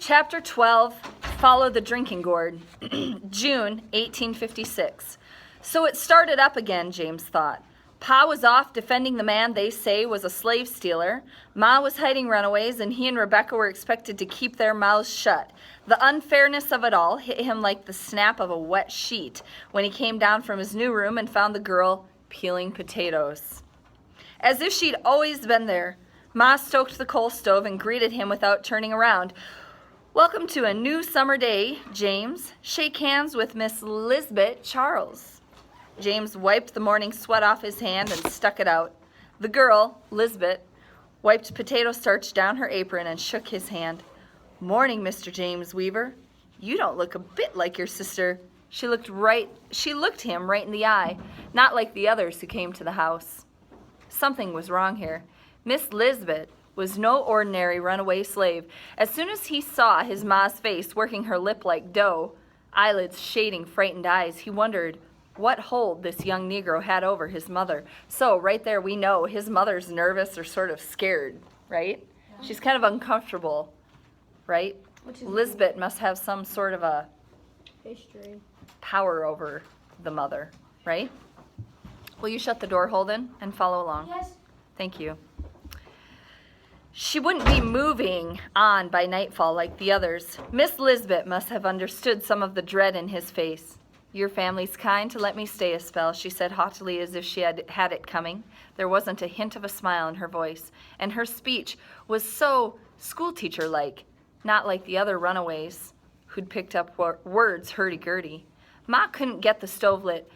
Chapter 12, Follow the Drinking Gourd, June 1856. So it started up again, James thought. Pa was off defending the man they say was a slave stealer. Ma was hiding runaways, and he and Rebecca were expected to keep their mouths shut. The unfairness of it all hit him like the snap of a wet sheet when he came down from his new room and found the girl peeling potatoes. As if she'd always been there, Ma stoked the coal stove and greeted him without turning around. "Welcome to a new summer day, James. Shake hands with Miss Lisbeth Charles." James wiped the morning sweat off his hand and stuck it out. The girl, Lisbeth, wiped potato starch down her apron and shook his hand. "Morning, Mr. James Weaver. You don't look a bit like your sister." She looked him right in the eye, not like the others who came to the house. Something was wrong here. Miss Lisbeth was no ordinary runaway slave. As soon as he saw his ma's face working her lip like dough, eyelids shading frightened eyes, he wondered what hold this young Negro had over his mother. So right there we know his mother's nervous or sort of scared, right? Yeah. She's kind of uncomfortable, right? Lisbeth must have some sort of a history power over the mother, right? Will you shut the door, Holden, and follow along? Yes. Thank you. She wouldn't be moving on by nightfall like the others. Miss Lisbeth must have understood some of the dread in his face. "Your family's kind to let me stay a spell," she said haughtily, as if she had it coming. There wasn't a hint of a smile in her voice, and her speech was so schoolteacher-like, not like the other runaways who'd picked up words hurdy-gurdy. Ma couldn't get the stove lit.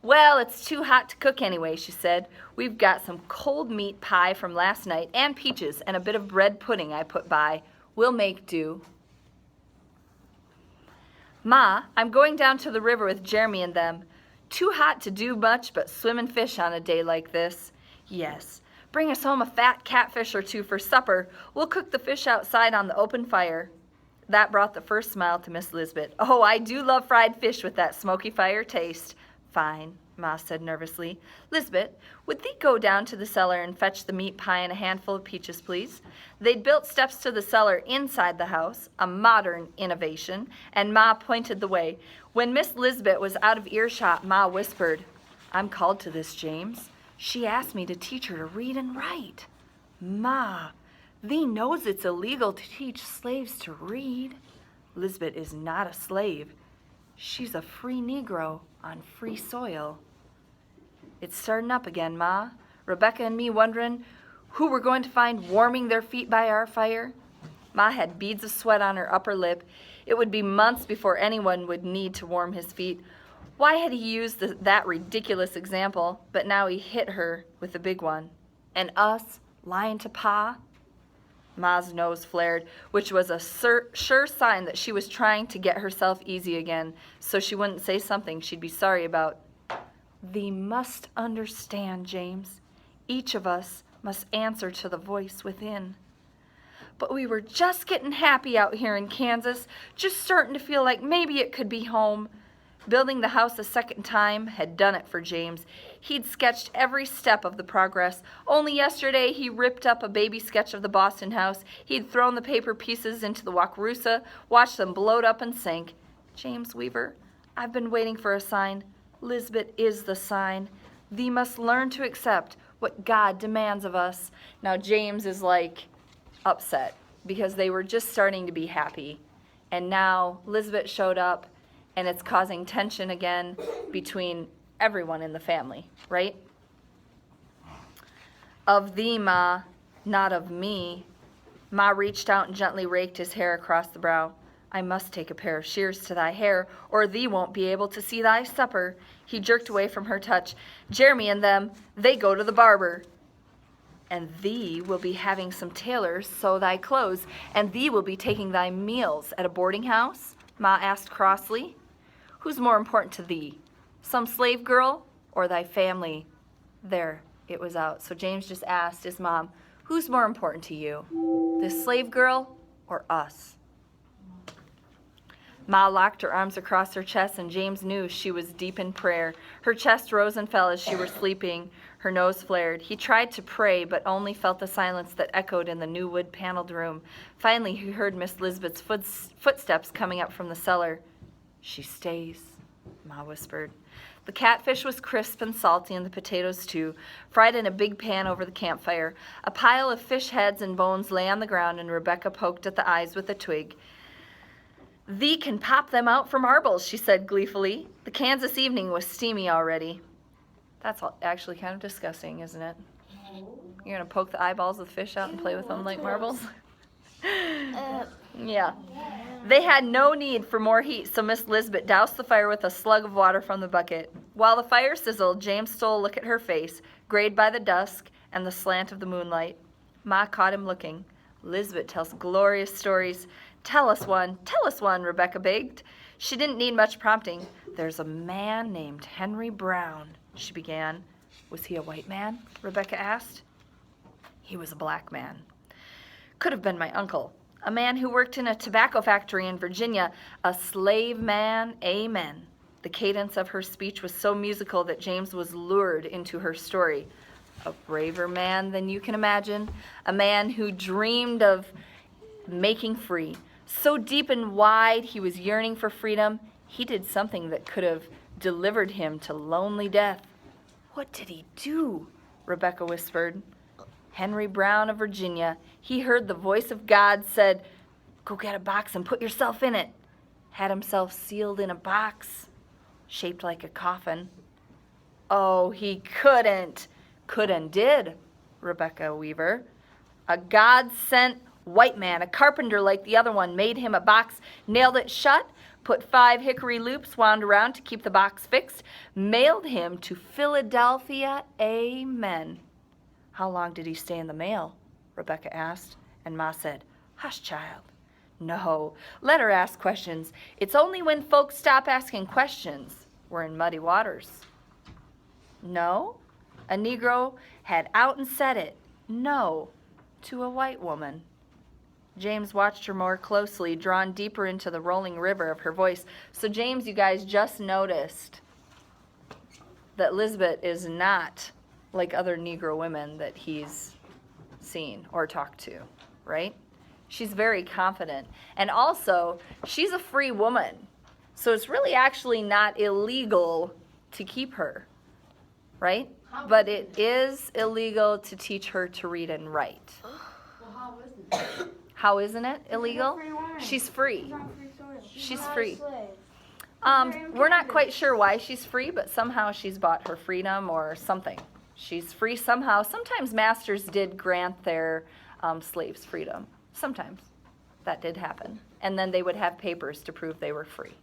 "Well, it's too hot to cook anyway," she said. "We've got some cold meat pie from last night and peaches and a bit of bread pudding I put by. We'll make do." "Ma, I'm going down to the river with Jeremy and them. Too hot to do much but swim and fish on a day like this." "Yes. Bring us home a fat catfish or two for supper. We'll cook the fish outside on the open fire." That brought the first smile to Miss Lisbeth. "Oh, I do love fried fish with that smoky fire taste." "Fine," Ma said nervously. "Lisbeth, would thee go down to the cellar and fetch the meat pie and a handful of peaches, please?" They'd built steps to the cellar inside the house, a modern innovation, and Ma pointed the way. When Miss Lisbeth was out of earshot, Ma whispered, "I'm called to this, James. She asked me to teach her to read and write." "Ma, thee knows it's illegal to teach slaves to read." "Lisbeth is not a slave. She's a free Negro on free soil." "It's starting up again, Ma. Rebecca and me wondering who we're going to find warming their feet by our fire." Ma had beads of sweat on her upper lip. It would be months before anyone would need to warm his feet. Why had he used that ridiculous example? But now he hit her with the big one. And us lying to Pa? Ma's nose flared, which was a sure sign that she was trying to get herself easy again, so she wouldn't say something she'd be sorry about. "Thee must understand, James. Each of us must answer to the voice within." "But we were just getting happy out here in Kansas, just starting to feel like maybe it could be home." Building the house a second time had done it for James. He'd sketched every step of the progress. Only yesterday he ripped up a baby sketch of the Boston house. He'd thrown the paper pieces into the Wakarusa, watched them bloat up and sink. "James Weaver, I've been waiting for a sign. Lisbeth is the sign. Thee must learn to accept what God demands of us." Now James is like upset because they were just starting to be happy. And now Lisbeth showed up, and it's causing tension again between everyone in the family, right? "Of thee, Ma, not of me." Ma reached out and gently raked his hair across the brow. "I must take a pair of shears to thy hair, or thee won't be able to see thy supper." He jerked away from her touch. "Jeremy and them, they go to the barber." "And thee will be having some tailors sew thy clothes, and thee will be taking thy meals at a boarding house?" Ma asked crossly. "Who's more important to thee, some slave girl or thy family?" There, it was out. So James just asked his mom, "Who's more important to you, this slave girl or us?" Ma locked her arms across her chest, and James knew she was deep in prayer. Her chest rose and fell as she were sleeping. Her nose flared. He tried to pray, but only felt the silence that echoed in the new wood-paneled room. Finally, he heard Miss Lisbeth's footsteps coming up from the cellar. "She stays," Ma whispered. The catfish was crisp and salty, and the potatoes too, fried in a big pan over the campfire. A pile of fish heads and bones lay on the ground, and Rebecca poked at the eyes with a twig. "Thee can pop them out for marbles," she said gleefully. The Kansas evening was steamy already. That's actually kind of disgusting, isn't it? You're going to poke the eyeballs of the fish out and play with them like marbles? Yeah. They had no need for more heat, so Miss Lisbeth doused the fire with a slug of water from the bucket. While the fire sizzled, James stole a look at her face, grayed by the dusk and the slant of the moonlight. Ma caught him looking. "Lisbeth tells glorious stories. Tell us one, Rebecca begged. She didn't need much prompting. "There's a man named Henry Brown," she began. "Was he a white man?" Rebecca asked. "He was a black man. Could have been my uncle. A man who worked in a tobacco factory in Virginia. A slave man, amen." The cadence of her speech was so musical that James was lured into her story. A braver man than you can imagine. A man who dreamed of making free. So deep and wide he was yearning for freedom, he did something that could have delivered him to lonely death. "What did he do?" Rebecca whispered. "Henry Brown of Virginia. He heard the voice of God, said, 'Go get a box and put yourself in it.' Had himself sealed in a box, shaped like a coffin." "Oh, he couldn't." "Could and did, Rebecca Weaver. A God-sent white man, a carpenter like the other one, made him a box, nailed it shut, put 5 hickory loops wound around to keep the box fixed, mailed him to Philadelphia, amen." "How long did he stay in the mail?" Rebecca asked, and Ma said, "Hush, child." "No, let her ask questions. It's only when folks stop asking questions we're in muddy waters." "No, a Negro had out and said it, no, to a white woman." James watched her more closely, drawn deeper into the rolling river of her voice. So James, you guys just noticed that Lisbeth is not like other Negro women that he's seen or talked to, right? She's very confident. And also, she's a free woman. So it's really actually not illegal to keep her, right? But it is illegal to teach her to read and write. Well, how isn't it? How isn't it illegal? She's free. She's free. We're not quite sure why she's free, but somehow she's bought her freedom or something. She's free somehow. Sometimes masters did grant their slaves freedom. Sometimes that did happen. And then they would have papers to prove they were free.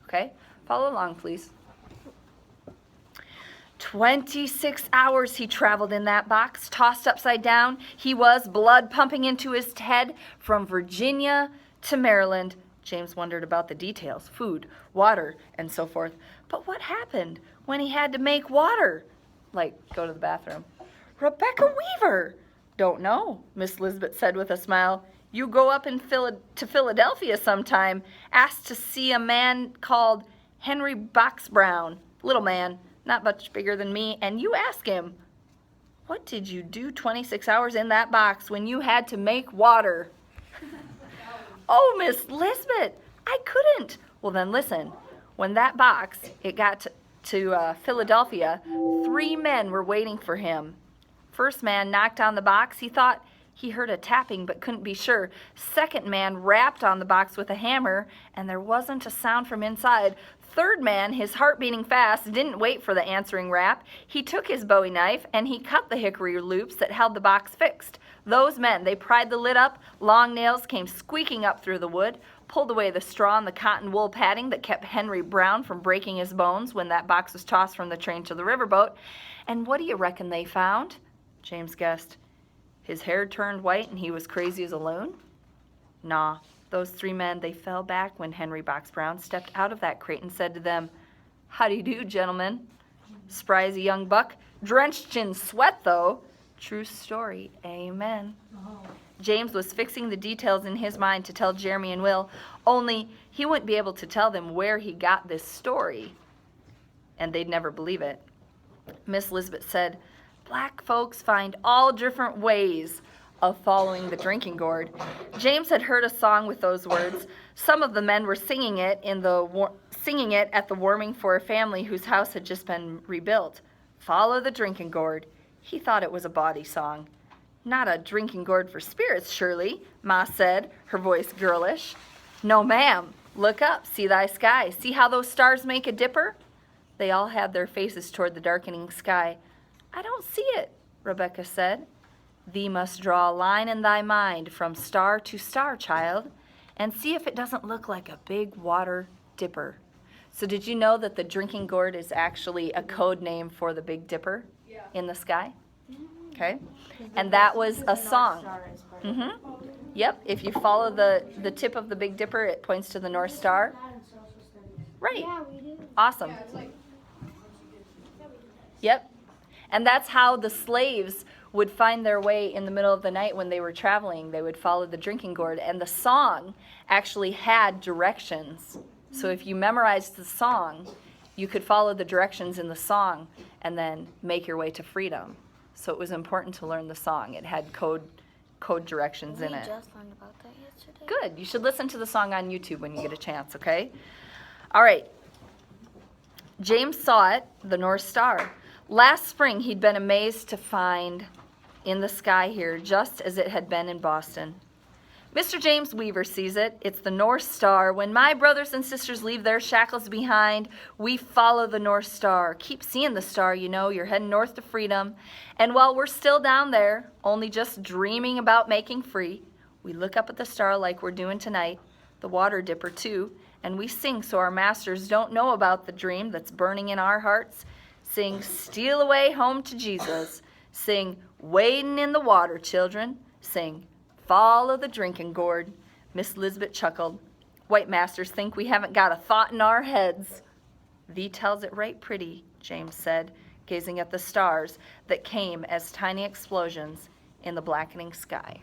Okay? Follow along, please. 26 hours he traveled in that box, tossed upside down. He was, blood pumping into his head, from Virginia to Maryland. James wondered about the details, food, water, and so forth. But what happened when he had to make water? Like, go to the bathroom. "Rebecca Weaver!" "Don't know," Miss Lisbeth said with a smile. "You go up to Philadelphia sometime, ask to see a man called Henry Box Brown. Little man, not much bigger than me, and you ask him, 'What did you do 26 hours in that box when you had to make water?'" "Oh, Miss Lisbeth, I couldn't." "Well, then listen. When that box, it got to Philadelphia, 3 men were waiting for him. First man knocked on the box. He thought he heard a tapping but couldn't be sure. Second man rapped on the box with a hammer, and there wasn't a sound from inside. Third man, his heart beating fast, didn't wait for the answering rap. He took his Bowie knife and he cut the hickory loops that held the box fixed. Those men, they pried the lid up. Long nails came squeaking up through the wood, pulled away the straw and the cotton wool padding that kept Henry Brown from breaking his bones when that box was tossed from the train to the riverboat. And what do you reckon they found?" James guessed. "His hair turned white and he was crazy as a loon?" "Nah. Those 3 men, they fell back when Henry Box Brown stepped out of that crate and said to them, 'How do you do, gentlemen?' Spry as a young buck, drenched in sweat, though. True story, amen." James was fixing the details in his mind to tell Jeremy and Will, only he wouldn't be able to tell them where he got this story, and they'd never believe it. Miss Lisbeth said, Black folks find all different ways of following the drinking gourd. James had heard a song with those words. Some of the men were singing it at the warming for a family whose house had just been rebuilt. Follow the drinking gourd. He thought it was a bawdy song. Not a drinking gourd for spirits, surely, Ma said, her voice girlish. No, ma'am. Look up, see thy sky. See how those stars make a dipper? They all had their faces toward the darkening sky. I don't see it, Rebecca said. Thee must draw a line in thy mind from star to star, child, and see if it doesn't look like a big water dipper. So did you know that the drinking gourd is actually a code name for the Big Dipper in the sky? Okay. And that was a song. Mm-hmm. Yep. If you follow the tip of the Big Dipper, it points to the North Star. Right. Yeah, we do. Awesome. Yep. And that's how the slaves would find their way in the middle of the night when they were traveling. They would follow the drinking gourd. And the song actually had directions. So if you memorized the song, you could follow the directions in the song and then make your way to freedom. So it was important to learn the song. It had code directions in it. We just learned about that yesterday. Good. You should listen to the song on YouTube when you get a chance, okay? All right. James saw it, the North Star. Last spring, he'd been amazed to find in the sky here, just as it had been in Boston. Mr. James Weaver sees it. It's the North Star. When my brothers and sisters leave their shackles behind, we follow the North Star. Keep seeing the star, you know. You're heading north to freedom. And while we're still down there, only just dreaming about making free, we look up at the star like we're doing tonight, the water dipper too, and we sing so our masters don't know about the dream that's burning in our hearts. Sing, steal away home to Jesus. Sing, wading in the water, children. Sing, follow the drinking gourd. Miss Lisbeth chuckled. White masters think we haven't got a thought in our heads. Thee tells it right pretty, James said, gazing at the stars that came as tiny explosions in the blackening sky.